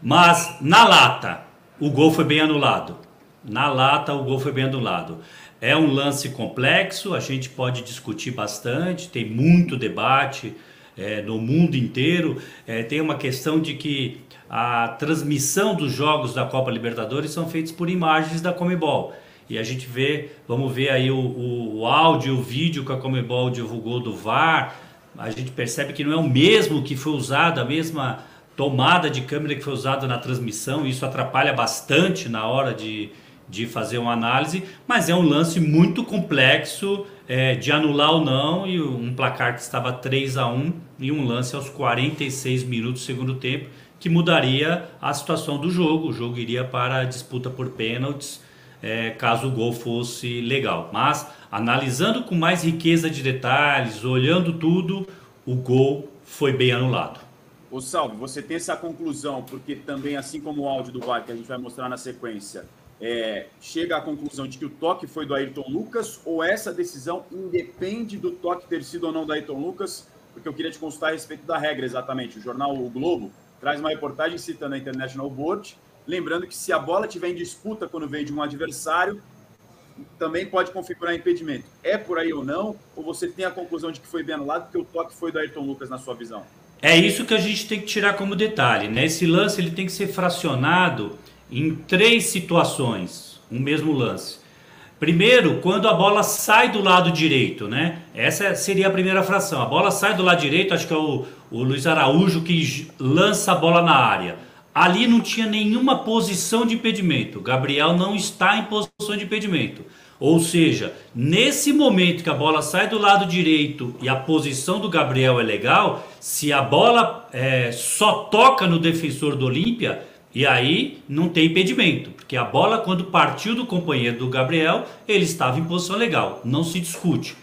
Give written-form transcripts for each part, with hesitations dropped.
Mas na lata, o gol foi bem anulado. Na lata, o gol foi bem anulado. É um lance complexo, a gente pode discutir bastante, tem muito debate no mundo inteiro. Tem uma questão de que a transmissão dos jogos da Copa Libertadores são feitos por imagens da Conmebol. E a gente vê, vamos ver aí o áudio, o vídeo que a Conmebol divulgou do VAR. A gente percebe que não é o mesmo que foi usado, a mesma tomada de câmera que foi usada na transmissão. Isso atrapalha bastante na hora de fazer uma análise, mas é um lance muito complexo de anular ou não, e um placar que estava 3-1 e um lance aos 46 minutos do segundo tempo, que mudaria a situação do jogo. O jogo iria para a disputa por pênaltis, caso o gol fosse legal. Mas, analisando com mais riqueza de detalhes, olhando tudo, o gol foi bem anulado. Ô Salve, você tem essa conclusão, porque também, assim como o áudio do VAR que a gente vai mostrar na sequência, chega à conclusão de que o toque foi do Ayrton Lucas, ou essa decisão independe do toque ter sido ou não do Ayrton Lucas? Porque eu queria te consultar a respeito da regra exatamente. O jornal O Globo traz uma reportagem citando a International Board, lembrando que se a bola estiver em disputa quando vem de um adversário, também pode configurar impedimento. É por aí ou não? Ou você tem a conclusão de que foi bem anulado porque o toque foi do Ayrton Lucas na sua visão? É isso que a gente tem que tirar como detalhe, né? Esse lance ele tem que ser fracionado em 3 situações, um mesmo lance. Primeiro, quando a bola sai do lado direito, né? Essa seria a primeira fração. A bola sai do lado direito, acho que é o Luiz Araújo que lança a bola na área. Ali não tinha nenhuma posição de impedimento. O Gabriel não está em posição de impedimento. Ou seja, nesse momento que a bola sai do lado direito e a posição do Gabriel é legal, se a bola só toca no defensor do Olímpia, e aí não tem impedimento, porque a bola, quando partiu do companheiro do Gabriel, ele estava em posição legal, não se discute.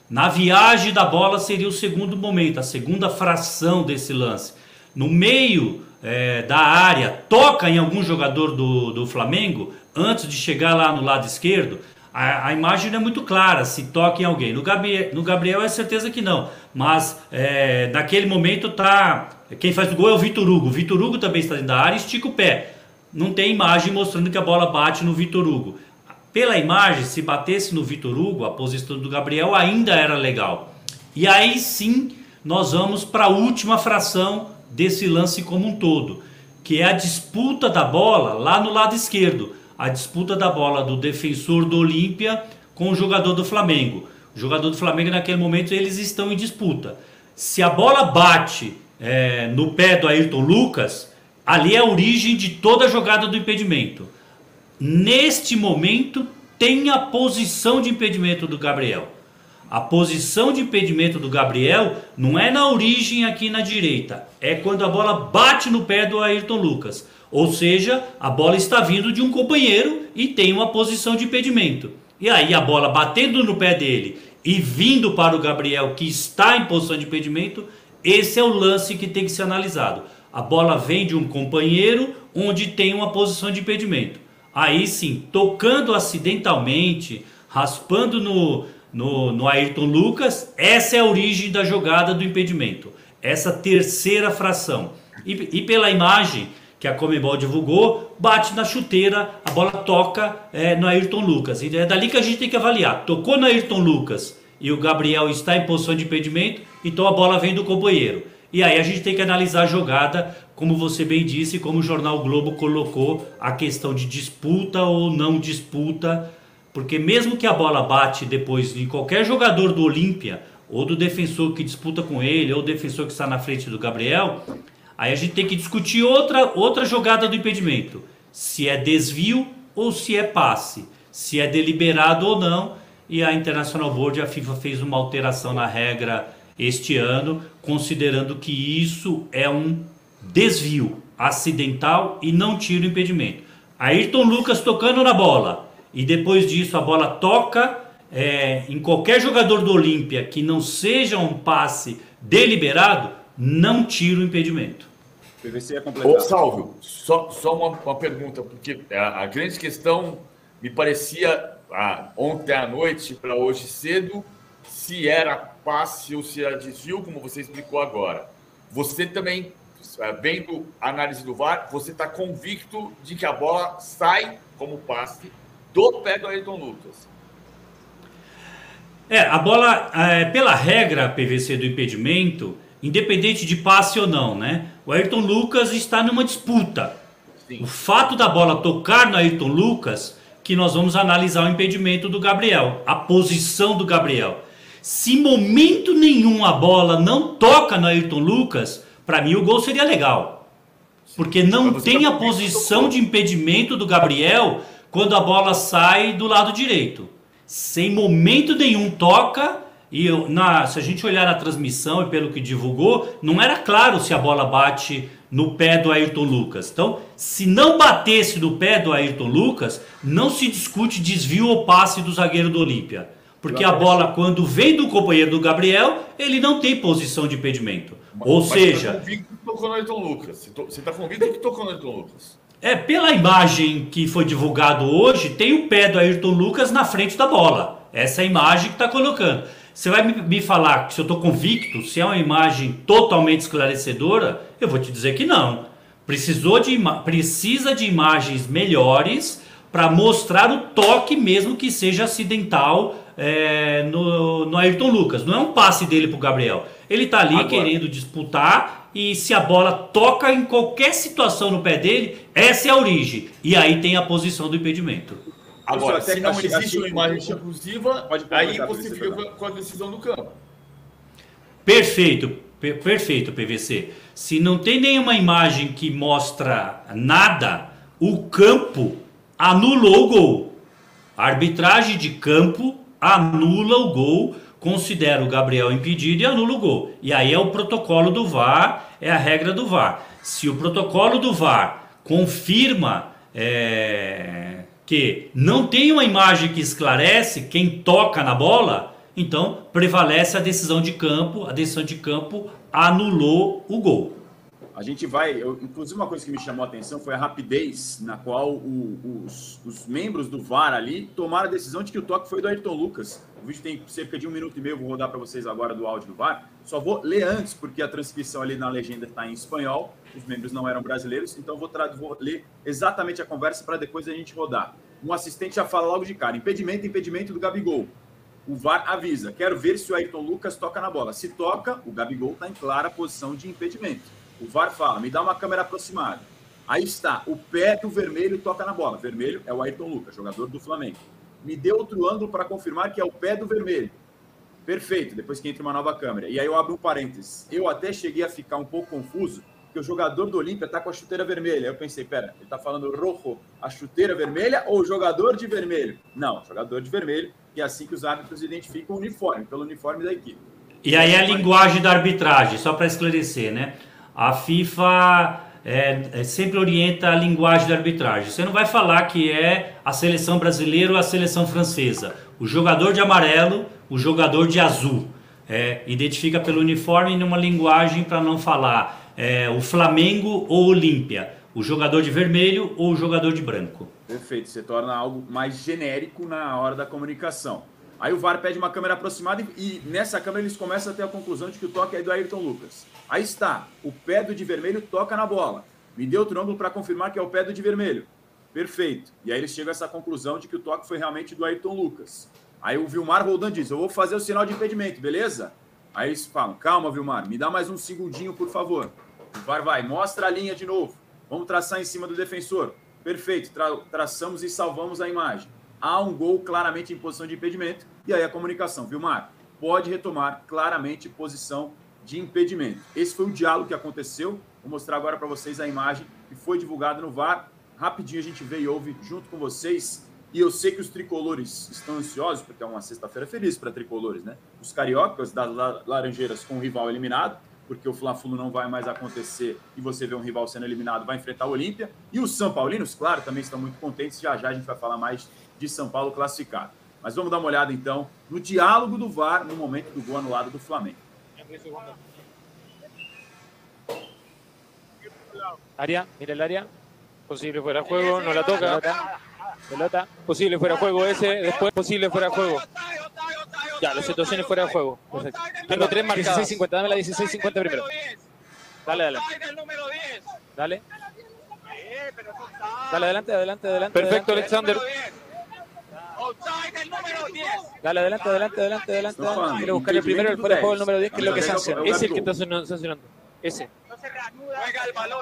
Na viagem da bola seria o segundo momento, a segunda fração desse lance. No meio da área, toca em algum jogador do Flamengo, antes de chegar lá no lado esquerdo, a imagem não é muito clara se toca em alguém. No Gabriel é certeza que não, mas naquele momento quem faz o gol é o Vitor Hugo. O Vitor Hugo também está dentro da área e estica o pé. Não tem imagem mostrando que a bola bate no Vitor Hugo. Pela imagem, se batesse no Vitor Hugo, a posição do Gabriel ainda era legal. E aí sim, nós vamos para a última fração desse lance como um todo, que é a disputa da bola lá no lado esquerdo. A disputa da bola do defensor do Olímpia com o jogador do Flamengo. O jogador do Flamengo, naquele momento, eles estão em disputa. Se a bola bate no pé do Ayrton Lucas, ali é a origem de toda a jogada do impedimento. Neste momento, tem a posição de impedimento do Gabriel. A posição de impedimento do Gabriel não é na origem aqui na direita, é quando a bola bate no pé do Ayrton Lucas. Ou seja, a bola está vindo de um companheiro e tem uma posição de impedimento. E aí a bola batendo no pé dele e vindo para o Gabriel, que está em posição de impedimento, esse é o lance que tem que ser analisado. A bola vem de um companheiro onde tem uma posição de impedimento. Aí sim, tocando acidentalmente, raspando no Ayrton Lucas, essa é a origem da jogada do impedimento. Essa terceira fração. E pela imagem que a Conmebol divulgou, bate na chuteira, a bola toca no Ayrton Lucas. E é dali que a gente tem que avaliar. Tocou no Ayrton Lucas e o Gabriel está em posição de impedimento, então a bola vem do companheiro. E aí a gente tem que analisar a jogada, como você bem disse, como o Jornal Globo colocou a questão de disputa ou não disputa, porque mesmo que a bola bate depois em qualquer jogador do Olímpia, ou do defensor que disputa com ele, ou o defensor que está na frente do Gabriel, aí a gente tem que discutir outra jogada do impedimento. Se é desvio ou se é passe. Se é deliberado ou não. E a International Board, a FIFA, fez uma alteração na regra este ano, considerando que isso é um desvio acidental e não tira o impedimento. Ayrton Lucas tocando na bola e depois disso a bola toca em qualquer jogador do Olímpia que não seja um passe deliberado, não tira o impedimento. PVC é completado. Ô, Salvio, só uma pergunta, porque a grande questão me parecia ontem à noite para hoje cedo, se era passe ou se era desvio, como você explicou agora. Você também vendo a análise do VAR, você está convicto de que a bola sai como passe do pé do Ayrton Lucas? A bola, pela regra PVC do impedimento, independente de passe ou não, né? O Ayrton Lucas está numa disputa. Sim. O fato da bola tocar no Ayrton Lucas, que nós vamos analisar o impedimento do Gabriel, a posição do Gabriel. Se em momento nenhum a bola não toca no Ayrton Lucas, para mim o gol seria legal. Porque não tem a posição de impedimento do Gabriel quando a bola sai do lado direito. Sem momento nenhum toca, e se a gente olhar na transmissão e pelo que divulgou, não era claro se a bola bate no pé do Ayrton Lucas. Então, se não batesse no pé do Ayrton Lucas, não se discute desvio ou passe do zagueiro do Olímpia. Porque a bola, quando vem do companheiro do Gabriel, ele não tem posição de impedimento. Ou seja... Você está convicto que tocou no Ayrton Lucas. Você está convicto que tocou no Ayrton Lucas. Pela imagem que foi divulgado hoje, tem o pé do Ayrton Lucas na frente da bola. Essa é a imagem que está colocando. Você vai me falar que se eu estou convicto, se é uma imagem totalmente esclarecedora, eu vou te dizer que não. Precisa de imagens melhores para mostrar o toque, mesmo que seja acidental, no Ayrton Lucas. Não é um passe dele para o Gabriel. Ele está ali querendo disputar, e se a bola toca em qualquer situação no pé dele, essa é a origem. E aí tem a posição do impedimento. Agora, se não existe uma imagem conclusiva, aí você fica com a decisão do campo. Perfeito, PVC. Se não tem nenhuma imagem que mostra nada, o campo anulou o gol. A arbitragem de campo anula o gol, considera o Gabriel impedido e anula o gol. E aí é o protocolo do VAR, é a regra do VAR. Se o protocolo do VAR confirma que não tem uma imagem que esclarece quem toca na bola, então prevalece a decisão de campo. A decisão de campo anulou o gol. A gente inclusive uma coisa que me chamou a atenção foi a rapidez na qual os membros do VAR ali tomaram a decisão de que o toque foi do Ayrton Lucas. O vídeo tem cerca de 1 minuto e meio, vou rodar para vocês agora do áudio do VAR. Só vou ler antes, porque a transcrição ali na legenda está em espanhol, os membros não eram brasileiros, então vou ler exatamente a conversa para depois a gente rodar. Um assistente já fala logo de cara: impedimento do Gabigol. O VAR avisa: quero ver se o Ayrton Lucas toca na bola. Se toca, o Gabigol está em clara posição de impedimento. O VAR fala: me dá uma câmera aproximada. Aí está, o pé do vermelho toca na bola. Vermelho é o Ayrton Lucas, jogador do Flamengo. Me dê outro ângulo para confirmar que é o pé do vermelho. Perfeito, depois que entra uma nova câmera. E aí eu abro um parênteses. Eu até cheguei a ficar um pouco confuso, porque o jogador do Olímpia está com a chuteira vermelha. Aí eu pensei, pera, ele está falando rojo, a chuteira vermelha, ou o jogador de vermelho? Não, jogador de vermelho, e é assim que os árbitros identificam o uniforme, pelo uniforme da equipe. E aí a linguagem da arbitragem, só para esclarecer, né? A FIFA sempre orienta a linguagem da arbitragem. Você não vai falar que é a seleção brasileira ou a seleção francesa. O jogador de amarelo, o jogador de azul. Identifica pelo uniforme numa linguagem para não falar o Flamengo ou Olímpia. O jogador de vermelho ou o jogador de branco. Perfeito, você torna algo mais genérico na hora da comunicação. Aí o VAR pede uma câmera aproximada e nessa câmera eles começam a ter a conclusão de que o toque é do Ayrton Lucas. Aí está, o pé do de vermelho toca na bola. Me deu outro ângulo para confirmar que é o pé do de vermelho. Perfeito. E aí eles chegam a essa conclusão de que o toque foi realmente do Ayrton Lucas. Aí o Vilmar Roldan diz: eu vou fazer o sinal de impedimento, beleza? Aí eles falam: calma, Vilmar, me dá mais um segundinho, por favor. O VAR vai, mostra a linha de novo. Vamos traçar em cima do defensor. Perfeito, traçamos e salvamos a imagem. Há um gol claramente em posição de impedimento. E aí a comunicação: Vilmar, pode retomar claramente posição de impedimento. Esse foi o diálogo que aconteceu. Vou mostrar agora para vocês a imagem que foi divulgada no VAR. Rapidinho a gente veio e ouve junto com vocês. E eu sei que os tricolores estão ansiosos, porque é uma sexta-feira feliz para tricolores, né? Os cariocas das Laranjeiras com o rival eliminado, porque o Fla-Flu não vai mais acontecer e você vê um rival sendo eliminado, vai enfrentar o Olímpia. E os São Paulinos, claro, também estão muito contentes. Já já a gente vai falar mais de São Paulo classificado. Mas vamos dar uma olhada, então, no diálogo do VAR no momento do gol anulado do Flamengo. Área, mira el área. Posible fuera de juego, no la toca. Pelota. Posible fuera de juego ese, después posible fuera de juego. Ya, las situaciones fuera de juego. Perfecto. Tengo 3 marcadas. 16.50, dame la 16.50 primero. Dale. Dale. Dale, adelante. Perfecto, Alexander. Dale, adelante. Quiero buscar el primero, el fuera de juego, el número 10, que es lo que sanciona. Ese es el que está sancionando. Ese.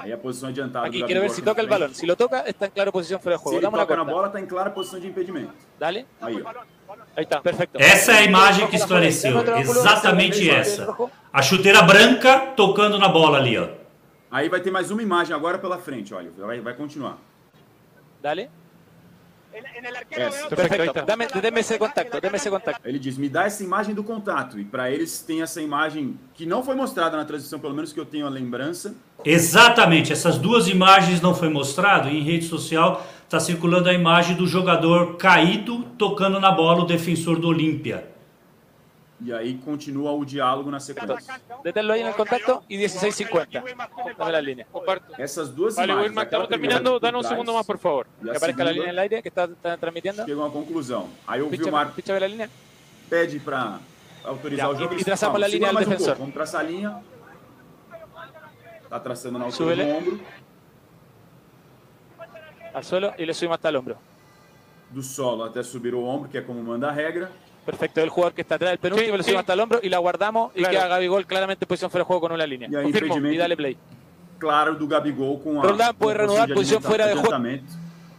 Aí a posição adiantada. Aquí quiero ver si toca el balón. Si lo toca, está en clara posición fuera de Se juego. ele Dame una toca na cuenta. bola, está em clara posição de impedimento. Dale. Aí, ó. Ahí está, perfecto. Essa é a imagem que esclareceu, exatamente essa. A chuteira branca tocando na bola ali, ó. Aí vai ter mais uma imagem agora pela frente, olha. Vai continuar. Dale. Essa. Perfecto. Deme ese contacto. Ele diz, me dá essa imagem do contato. E para eles tem essa imagem que não foi mostrada na transmissão, pelo menos que eu tenho a lembrança. Exatamente, essas duas imagens não foi mostrado. Em rede social está circulando a imagem do jogador caído tocando na bola, o defensor do Olímpia. E aí continua o diálogo na sequência. Deténlo ahí en el contacto y 16:50. Dame la línea. Essas duas Vale, imagens. Wilmar, aquela estamos primeira terminando. por Danos un trás, segundo más, por favor. E a Que aparezca la segunda línea en el aire que está transmitiendo. chega a uma conclusão. Aí o Vilmar Píchame la línea. pede para autorizar Ya, o jogo. y trazamos la línea segura al mais um defensor. pouco, vamos traçar a linha. Tá traçando na altura Súbele. do ombro. Al suelo y le subimos hasta el hombro. Do solo até subir o ombro, que é como manda a regra. Perfecto, el jugador que está atrás del penúltimo, le subimos hasta el hombro y la guardamos y queda Gabigol claramente en posición fuera de juego con una línea. Y ahí Confirmo impedimento. y dale play. Claro, do Gabigol com a Roldan pode reanudar posição fora de jogo.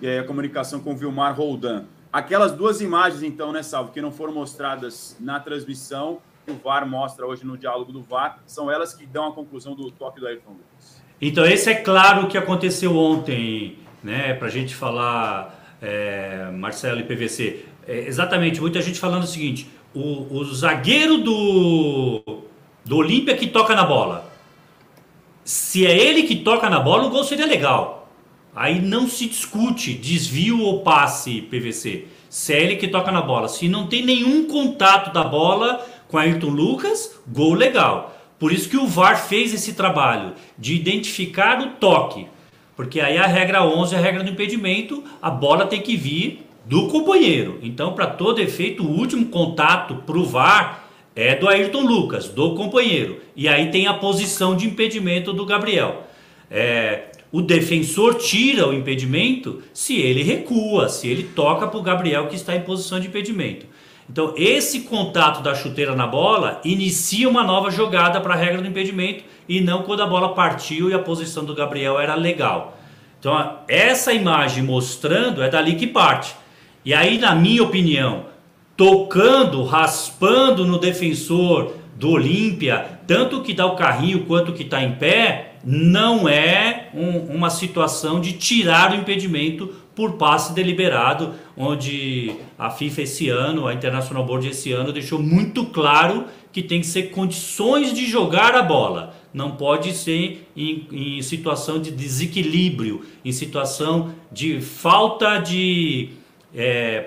E aí a comunicação com o Vilmar Roldan. Aquelas duas imagens, então, né, Salvo, que não foram mostradas na transmissão, que o VAR mostra hoje no diálogo do VAR, são elas que dão a conclusão do toque do Ayrton Lucas. Então esse é claro o que aconteceu ontem, né? Para a gente falar, Marcelo e PVC. Exatamente, muita gente falando o seguinte: o zagueiro do Olímpia que toca na bola. Se é ele que toca na bola, o gol seria legal. Aí não se discute desvio ou passe, PVC. Se é ele que toca na bola. Se não tem nenhum contato da bola com Ayrton Lucas, gol legal. Por isso que o VAR fez esse trabalho de identificar o toque. Porque aí a regra 11 é a regra do impedimento, a bola tem que vir do companheiro. Então, para todo efeito, o último contato para o VAR é do Ayrton Lucas, do companheiro. E aí tem a posição de impedimento do Gabriel. O defensor tira o impedimento se ele recua, se ele toca para o Gabriel que está em posição de impedimento. Então esse contato da chuteira na bola inicia uma nova jogada para a regra do impedimento e não quando a bola partiu e a posição do Gabriel era legal. Então essa imagem mostrando é dali que parte. E aí, na minha opinião, tocando, raspando no defensor do Olímpia, tanto que dá o carrinho quanto que está em pé, não é uma situação de tirar o impedimento por passe deliberado, onde a FIFA esse ano, a International Board esse ano, deixou muito claro que tem que ser condições de jogar a bola. Não pode ser em situação de desequilíbrio, em situação de falta de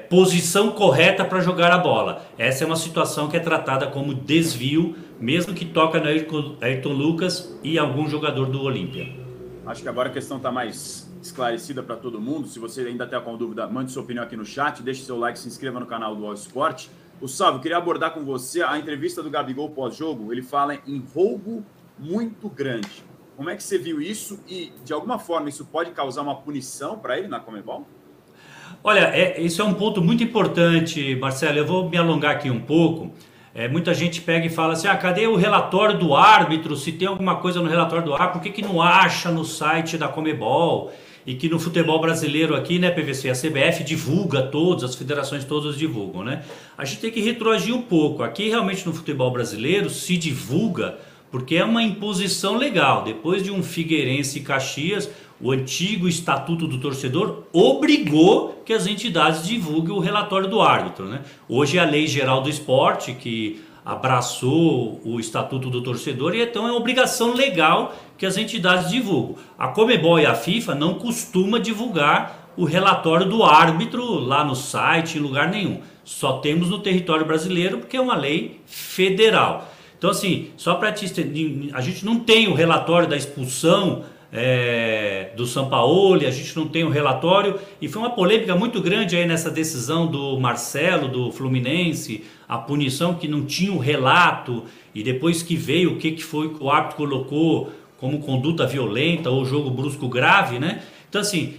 posição correta para jogar a bola. Essa é uma situação que é tratada como desvio, mesmo que toca no Ayrton Lucas e algum jogador do Olímpia. Acho que agora a questão está mais esclarecida para todo mundo. Se você ainda está com dúvida, mande sua opinião aqui no chat, deixe seu like, se inscreva no canal do All Sport. O Salvo, queria abordar com você a entrevista do Gabigol pós-jogo. Ele fala em roubo muito grande. Como é que você viu isso e, de alguma forma, isso pode causar uma punição para ele na Conmebol? Olha, isso é um ponto muito importante, Marcelo. Eu vou me alongar aqui um pouco. Muita gente pega e fala assim, cadê o relatório do árbitro? Se tem alguma coisa no relatório do árbitro, por que não acha no site da Conmebol? E que no futebol brasileiro aqui, né, PVC, a CBF divulga todos, as federações todas divulgam, né? A gente tem que retroagir um pouco. Aqui realmente no futebol brasileiro se divulga porque é uma imposição legal. Depois de um Figueirense e Caxias, o antigo Estatuto do Torcedor obrigou que as entidades divulguem o relatório do árbitro, né? Hoje é a Lei Geral do Esporte que abraçou o Estatuto do Torcedor e então é obrigação legal que as entidades divulguem. A Conmebol e a FIFA não costumam divulgar o relatório do árbitro lá no site, em lugar nenhum. Só temos no território brasileiro porque é uma lei federal. Então assim, só para a gente não tem o relatório da expulsão do Sampaoli, a gente não tem o relatório, e foi uma polêmica muito grande aí nessa decisão do Marcelo, do Fluminense, a punição que não tinha o relato, e depois que veio o que foi que o árbitro colocou como conduta violenta ou jogo brusco grave, né? Então, assim,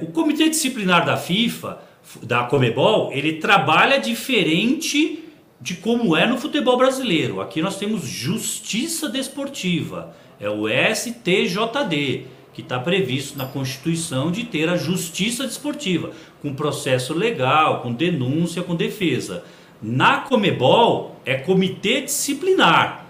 o Comitê Disciplinar da FIFA, da Conmebol, ele trabalha diferente de como é no futebol brasileiro. Aqui nós temos Justiça Desportiva, é o STJD, que está previsto na Constituição de ter a Justiça Desportiva, com processo legal, com denúncia, com defesa. Na Conmebol é Comitê Disciplinar.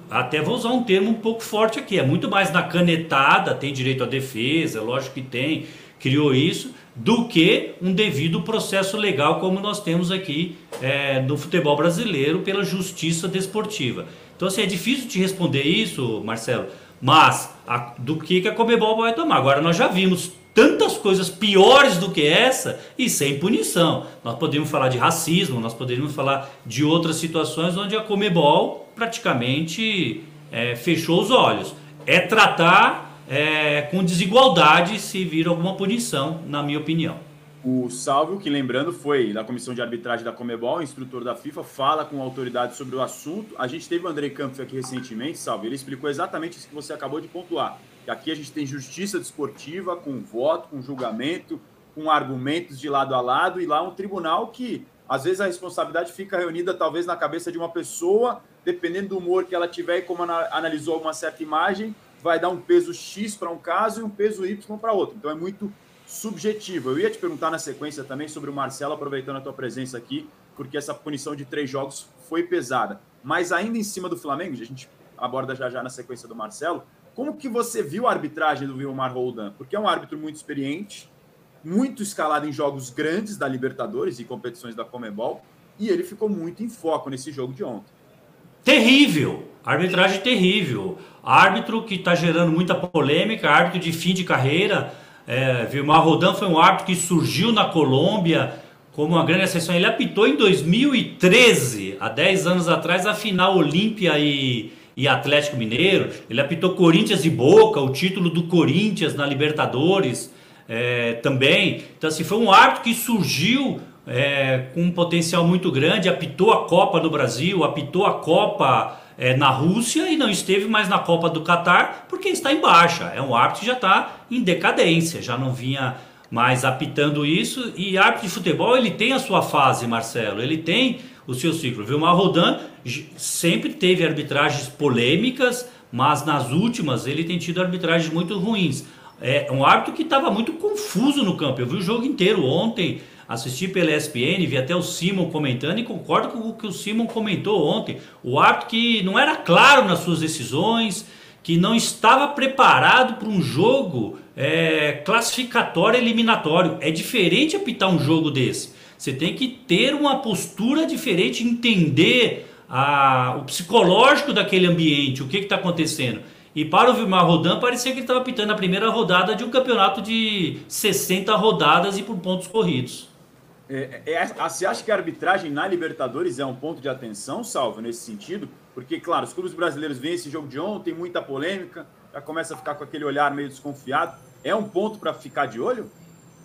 Até vou usar um termo um pouco forte aqui, é muito mais na canetada, tem direito à defesa, lógico que tem, criou isso, do que um devido processo legal como nós temos aqui no futebol brasileiro pela Justiça Desportiva. Então, assim, é difícil te responder isso, Marcelo, mas do que a Conmebol vai tomar. Agora, nós já vimos tantas coisas piores do que essa e sem punição. Nós podemos falar de racismo, nós poderíamos falar de outras situações onde a Conmebol praticamente fechou os olhos. É tratar com desigualdade se vir alguma punição, na minha opinião. O Salvio, que lembrando foi da comissão de arbitragem da Conmebol, instrutor da FIFA, fala com a autoridade sobre o assunto. A gente teve o André Campos aqui recentemente, Salvio, ele explicou exatamente isso que você acabou de pontuar. Que aqui a gente tem justiça desportiva, com voto, com julgamento, com argumentos de lado a lado, e lá um tribunal que, às vezes, a responsabilidade fica reunida talvez na cabeça de uma pessoa, dependendo do humor que ela tiver e como analisou uma certa imagem, vai dar um peso X para um caso e um peso Y para outro. Então é muito subjetivo. Eu ia te perguntar na sequência também sobre o Marcelo, aproveitando a tua presença aqui, porque essa punição de 3 jogos foi pesada. Mas ainda em cima do Flamengo, a gente aborda já na sequência do Marcelo, como que você viu a arbitragem do Vilmar Roldan? Porque é um árbitro muito experiente, muito escalado em jogos grandes da Libertadores e competições da Conmebol, e ele ficou muito em foco nesse jogo de ontem. Terrível, arbitragem terrível. Árbitro que está gerando muita polêmica, árbitro de fim de carreira. Vilmar Roldan foi um árbitro que surgiu na Colômbia como uma grande exceção. Ele apitou em 2013, há 10 anos atrás, a final Olímpia e Atlético Mineiro. Ele apitou Corinthians e Boca, o título do Corinthians na Libertadores também. Então, assim, foi um árbitro que surgiu com um potencial muito grande, apitou a Copa no Brasil, apitou a Copa na Rússia e não esteve mais na Copa do Catar porque está em baixa. É um árbitro que já está em decadência, já não vinha mais apitando isso. E árbitro de futebol, ele tem a sua fase, Marcelo, ele tem o seu ciclo. Vilmar Roldan sempre teve arbitragens polêmicas, mas nas últimas ele tem tido arbitragens muito ruins. É um árbitro que estava muito confuso no campo. Eu vi o jogo inteiro ontem, assisti pela ESPN, vi até o Simon comentando e concordo com o que o Simon comentou ontem. O árbitro que não era claro nas suas decisões, que não estava preparado para um jogo classificatório eliminatório. É diferente apitar um jogo desse. Você tem que ter uma postura diferente, entender o psicológico daquele ambiente, o que está acontecendo. E para o Vilmar Roldan parecia que ele estava apitando a primeira rodada de um campeonato de 60 rodadas e por pontos corridos. Você acha que a arbitragem na Libertadores é um ponto de atenção, Salvo, nesse sentido? Porque, claro, os clubes brasileiros veem esse jogo de ontem, muita polêmica, já começa a ficar com aquele olhar meio desconfiado. É um ponto para ficar de olho?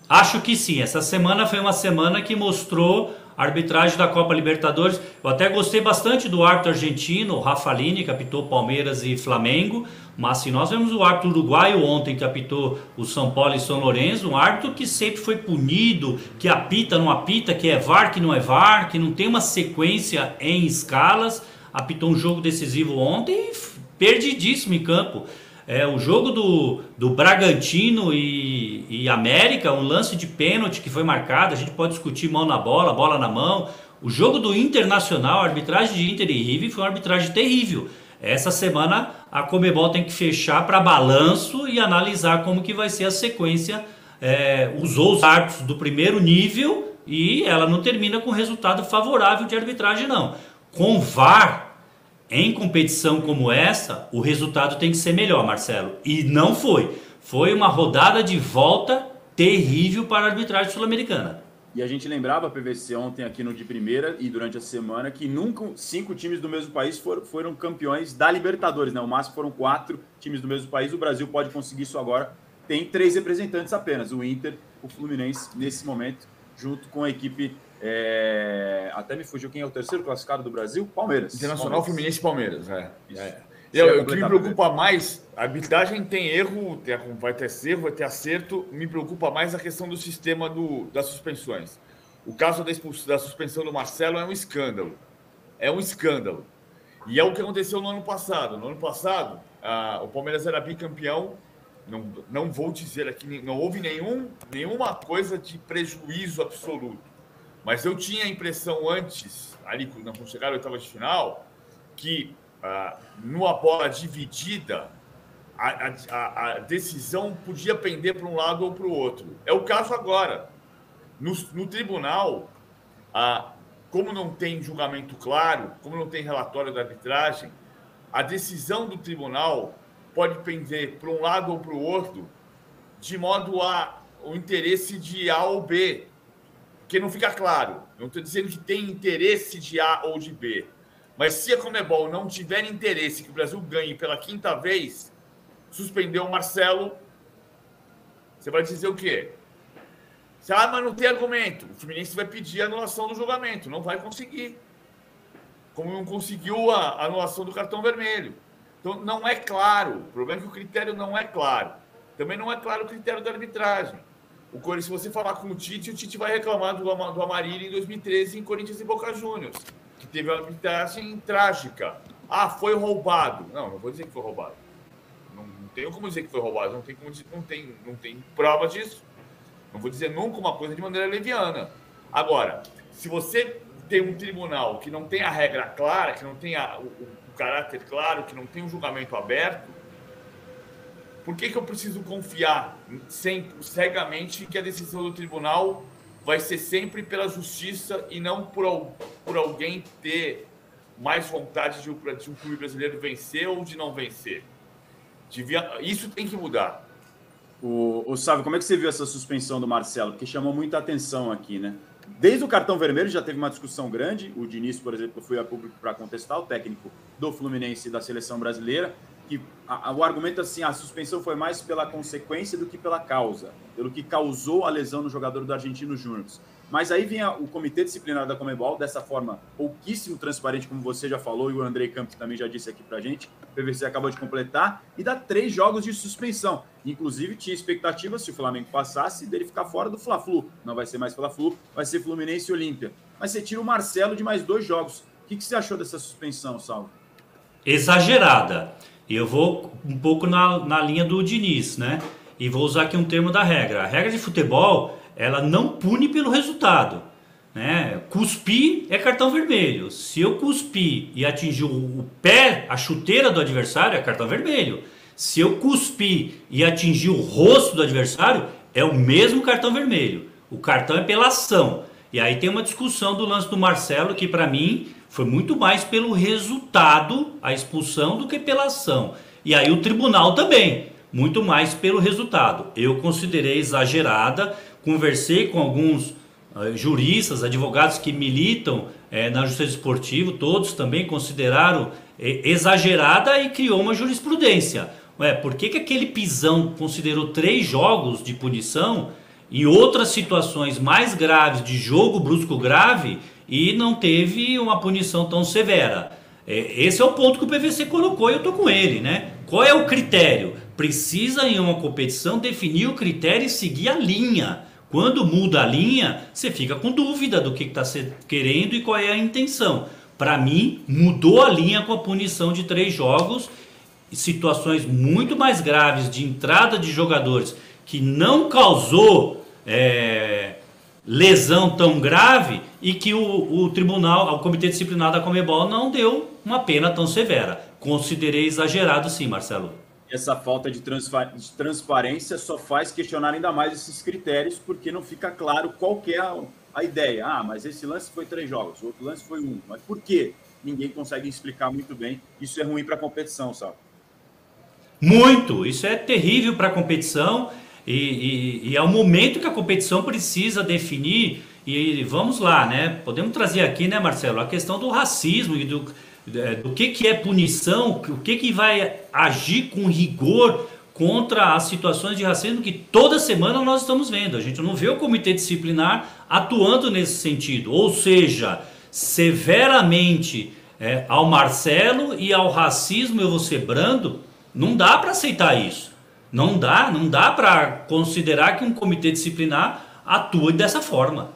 Acho que sim. Essa semana foi uma semana que mostrou a arbitragem da Copa Libertadores. Eu até gostei bastante do árbitro argentino, o Rafalini, que apitou Palmeiras e Flamengo. Mas se nós vemos o árbitro uruguaio ontem, que apitou o São Paulo e São Lourenço, um árbitro que sempre foi punido, que apita, não apita, que é VAR, que não é VAR, que não tem uma sequência em escalas, apitou um jogo decisivo ontem, perdidíssimo em campo. O jogo do Bragantino e América, um lance de pênalti que foi marcado, a gente pode discutir mão na bola, bola na mão. O jogo do Internacional, a arbitragem de Inter e River foi uma arbitragem terrível. Essa semana a Conmebol tem que fechar para balanço e analisar como que vai ser a sequência. Usou os árbitros do primeiro nível e ela não termina com resultado favorável de arbitragem, não. Com VAR, em competição como essa, o resultado tem que ser melhor, Marcelo. E não foi. Foi uma rodada de volta terrível para a arbitragem sul-americana. E a gente lembrava, PVC, ontem aqui no de primeira e durante a semana, que nunca 5 times do mesmo país foram campeões da Libertadores, né? O máximo foram 4 times do mesmo país. O Brasil pode conseguir isso agora. Tem 3 representantes apenas, o Inter, o Fluminense, nesse momento, junto com a equipe... até me fugiu quem é o terceiro classificado do Brasil? Palmeiras. Internacional, Fluminense e Palmeiras. O que me preocupa mais, a arbitragem tem erro, vai ter erro, vai ter acerto, me preocupa mais a questão do sistema das suspensões. O caso da suspensão do Marcelo é um escândalo. É um escândalo. E é o que aconteceu no ano passado. No ano passado, o Palmeiras era bicampeão. Não vou dizer aqui, não houve nenhuma coisa de prejuízo absoluto. Mas eu tinha a impressão antes, ali quando chegaram a oitava de final, que numa bola dividida, a decisão podia pender para um lado ou para o outro. É o caso agora. No tribunal, como não tem julgamento claro, como não tem relatório da arbitragem, a decisão do tribunal pode pender para um lado ou para o outro, de modo o interesse de A ou B, porque não fica claro. Não estou dizendo que tem interesse de A ou de B, mas se a Conmebol não tiver interesse que o Brasil ganhe pela 5ª vez, suspendeu o Marcelo, você vai dizer o quê? Mas não tem argumento. O Fluminense vai pedir a anulação do julgamento. Não vai conseguir. Como não conseguiu a anulação do cartão vermelho. Então, não é claro. O problema é que o critério não é claro. Também não é claro o critério da arbitragem. Se você falar com o Tite vai reclamar do Amarillo em 2013 em Corinthians e Boca Juniors, que teve uma arbitragem trágica. Foi roubado. Não vou dizer que foi roubado. Não tenho como dizer que foi roubado. Não tem prova disso. Não vou dizer nunca uma coisa de maneira leviana. Agora, se você tem um tribunal que não tem a regra clara, que não tem o caráter claro, que não tem um julgamento aberto, por que eu preciso confiar cegamente que a decisão do tribunal vai ser sempre pela justiça e não por alguém ter mais vontade de um clube brasileiro vencer ou de não vencer? Isso tem que mudar. Sávio, como é que você viu essa suspensão do Marcelo? Porque chamou muita atenção aqui, né? Desde o cartão vermelho já teve uma discussão grande. O Diniz, por exemplo, foi a público para contestar, o técnico do Fluminense e da seleção brasileira, que o argumento assim, a suspensão foi mais pela consequência do que pela causa, pelo que causou a lesão no jogador do Argentino Júnior. Mas aí vinha o Comitê Disciplinar da Conmebol, dessa forma pouquíssimo transparente, como você já falou, e o Andrei Campos também já disse aqui pra gente, o PVC acabou de completar, e dá 3 jogos de suspensão. Inclusive, tinha expectativa, se o Flamengo passasse, dele ficar fora do Fla-Flu. Não vai ser mais Fla-Flu, vai ser Fluminense e Olímpia. Mas você tira o Marcelo de mais 2 jogos. O que você achou dessa suspensão, Salvo? Exagerada. Eu vou um pouco na linha do Diniz, né? E vou usar aqui um termo da regra. A regra de futebol, ela não pune pelo resultado, né? Cuspir é cartão vermelho. Se eu cuspir e atingir o pé, a chuteira do adversário, é cartão vermelho. Se eu cuspir e atingir o rosto do adversário, é o mesmo cartão vermelho. O cartão é pela ação. E aí tem uma discussão do lance do Marcelo, que para mim foi muito mais pelo resultado, a expulsão, do que pela ação. E aí o tribunal também, muito mais pelo resultado. Eu considerei exagerada, conversei com alguns juristas, advogados que militam na justiça esportiva, todos também consideraram exagerada e criou uma jurisprudência. Por que aquele pisão considerou 3 jogos de punição em outras situações mais graves, de jogo brusco grave, e não teve uma punição tão severa? Esse é o ponto que o PVC colocou e eu estou com ele, né? Qual é o critério? Precisa, em uma competição, definir o critério e seguir a linha. Quando muda a linha, você fica com dúvida do que está querendo e qual é a intenção. Para mim, mudou a linha com a punição de 3 jogos, situações muito mais graves de entrada de jogadores que não causou lesão tão grave e que o tribunal, o Comitê Disciplinar da Conmebol não deu uma pena tão severa. Considerei exagerado, sim, Marcelo. Essa falta de transparência só faz questionar ainda mais esses critérios, porque não fica claro qual que é a ideia. Mas esse lance foi 3 jogos, o outro lance foi 1. Mas por quê? Ninguém consegue explicar muito bem. Isso é ruim para a competição, sabe? Muito! Isso é terrível para a competição e é o momento que a competição precisa definir. E vamos lá, né? Podemos trazer aqui, né, Marcelo, a questão do racismo e do que é punição, o que vai agir com rigor contra as situações de racismo que toda semana nós estamos vendo. A gente não vê o comitê disciplinar atuando nesse sentido, ou seja, severamente ao Marcelo e ao racismo eu vou ser brando, não dá para aceitar isso. Não dá para considerar que um comitê disciplinar atua dessa forma.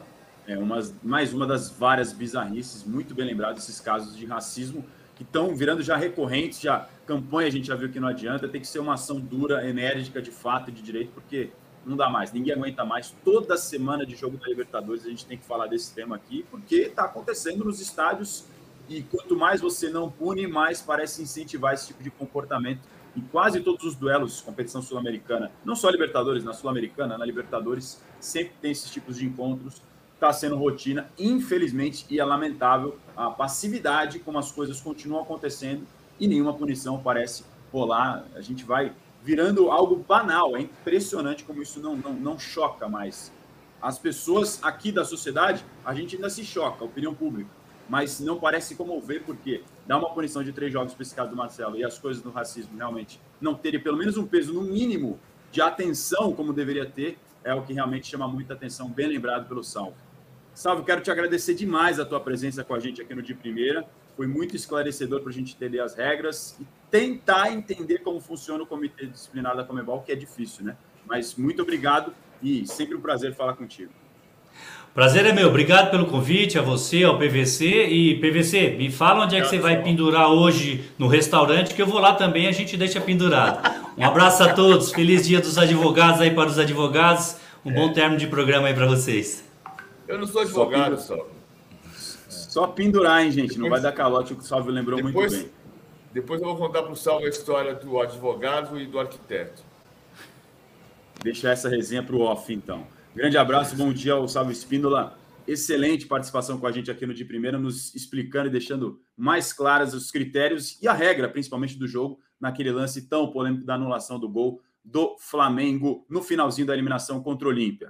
Mais uma das várias bizarrices, muito bem lembrado, esses casos de racismo que estão virando já recorrentes, já campanha a gente já viu que não adianta, tem que ser uma ação dura, enérgica, de fato e de direito, porque não dá mais, ninguém aguenta mais. Toda semana de jogo da Libertadores a gente tem que falar desse tema aqui, porque está acontecendo nos estádios e quanto mais você não pune, mais parece incentivar esse tipo de comportamento. Em quase todos os duelos, competição sul-americana, não só Libertadores, na Sul-Americana, na Libertadores, sempre tem esses tipos de encontros. Está sendo rotina, infelizmente, e é lamentável a passividade como as coisas continuam acontecendo e nenhuma punição parece rolar. A gente vai virando algo banal, é impressionante como isso não choca mais. As pessoas aqui da sociedade, a gente ainda se choca, a opinião pública, mas não parece comover, porque dá uma punição de 3 jogos para esse caso do Marcelo e as coisas do racismo realmente não terem pelo menos um peso, no mínimo, de atenção como deveria ter, é o que realmente chama muita atenção, bem lembrado pelo Salvo. Salvo, quero te agradecer demais a tua presença com a gente aqui no De Primeira. Foi muito esclarecedor para a gente entender as regras e tentar entender como funciona o Comitê Disciplinar da Conmebol, que é difícil, né? Mas muito obrigado e sempre um prazer falar contigo. Prazer é meu. Obrigado pelo convite, a você, ao PVC. E, PVC, me fala onde é que você vai pendurar hoje no restaurante, que eu vou lá também, a gente deixa pendurado. Um abraço a todos. Feliz Dia dos Advogados aí para os advogados. Um bom término de programa aí para vocês. Eu não sou advogado, só pendurar, hein, gente? Não vai dar calote, o que o Salvo lembrou muito bem. Depois eu vou contar para o Salvo a história do advogado e do arquiteto. Deixa essa resenha para o off, então. Grande abraço, bom dia ao Salvo Espíndola. Excelente participação com a gente aqui no De Primeira, nos explicando e deixando mais claras os critérios e a regra, principalmente do jogo, naquele lance tão polêmico da anulação do gol do Flamengo no finalzinho da eliminação contra o Olímpia.